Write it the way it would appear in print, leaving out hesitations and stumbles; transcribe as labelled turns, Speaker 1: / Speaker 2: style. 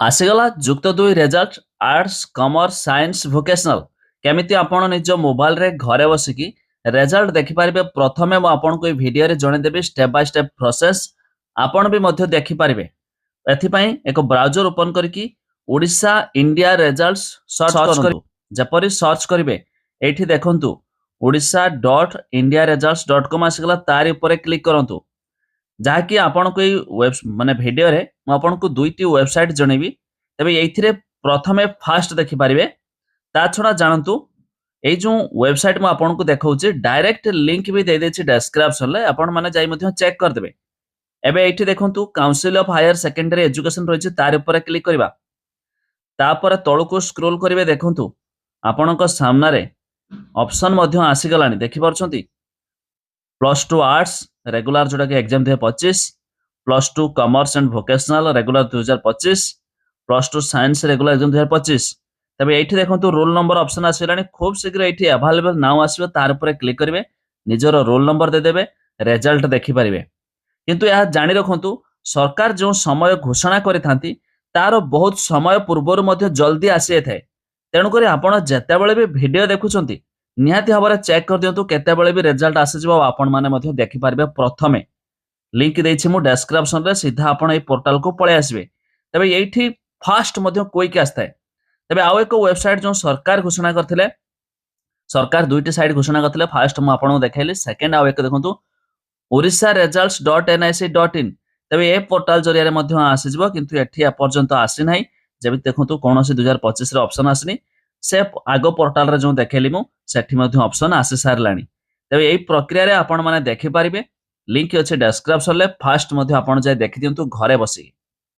Speaker 1: आसीगला जुक्त दुई result arts commerce science vocational केमिति आपण निज मोबाइल रे घरे बसिकी रिजल्ट देखिपारे। प्रथमे मु आपन को वीडियो रे जणेदेबी स्टेप बाय स्टेप प्रोसेस आपण भी मध्य देखिपारे। एथिपाई एक ब्राउजर ओपन करके ओडिशा इंडिया रिजल्ट्स सर्च करंतु। जपरि सर्च करिवे एठी देखंतु odisha.indiaresults.com आसीगला तारि ऊपर क्लिक करंतु। जहाँकि आपण को वेब माने वीडियो रे मु आपन को दुईटी वेबसाइट जणेबी। तबे एइथिरे प्रथमे फास्ट देखि पारिबे। ता छडा जानंतु एइ जो वेबसाइट मु आपन को देखाउची डायरेक्ट लिंक भी दे देछि डिस्क्रिप्शन ले, आपण माने जाई मध्य चेक कर देबे। एबे एइठी देखंतु Council of Higher Secondary Education रहिछि, तार ऊपर क्लिक करबा। तापर तळको स्क्रॉल करिवे देखंतु आपनक सामना रे ऑप्शन मध्य आसी गलानी देखि परछंती। +2 आर्ट्स रेगुलर जोटा कि exam 2025, +2 commerce and vocational regular 2025, +2 science regular exam 2025। तबे एठी देखंतु रोल नंबर ऑप्शन आसीलानी। खूब शीघ्र एठी अवेलेबल नाउ आसीबो, तार ऊपर क्लिक करिवे, निजर रोल नंबर दे देबे, रिजल्ट देखि परिबे। किंतु यह जानि रखंतु सरकार जो समय घोषणा करिथांती तार बहुत समय पूर्वर मध्य जल्दी आसी थाए। तेणु करी आपण जेतेबेले भी वीडियो देखुचंती निहाती भाବରେ चेक कर दियंतु केतेबेले भी रिजल्ट आसी जिवो। आपण माने मध्य देखि पारबे। प्रथमे लिंक देछि मु डिस्क्रिप्शन रे, सीधा आपण ए पोर्टल को पळे आसीबे। तबे एठी फास्ट मध्य क्विक आस्ताय। तबे आउ एक वेबसाइट जो सरकार घोषणा करथिले, सरकार दुईटी साइट घोषणा करथिले। फास्ट मु आपण देखाइली, सेकंड आउ एक देखंतु orisaresults.nic.in। तबे ए पोर्टल जरिया रे मध्य आसी जिवो, किंतु एठी पर्यंत आसी नाही। जेबि देखंतु कोनोसी 2025 रे ऑप्शन आसीनी। से आगो पोर्टल रे जो देखेली मु सेठी मध्य ऑप्शन आसी सारलानी। तबे एई प्रक्रिया रे आपण माने देखि पारिबे। लिंक अछि डिस्क्रिप्शन ले, फास्ट मध्य आपण जाय देखि दियंतु घरे बसी।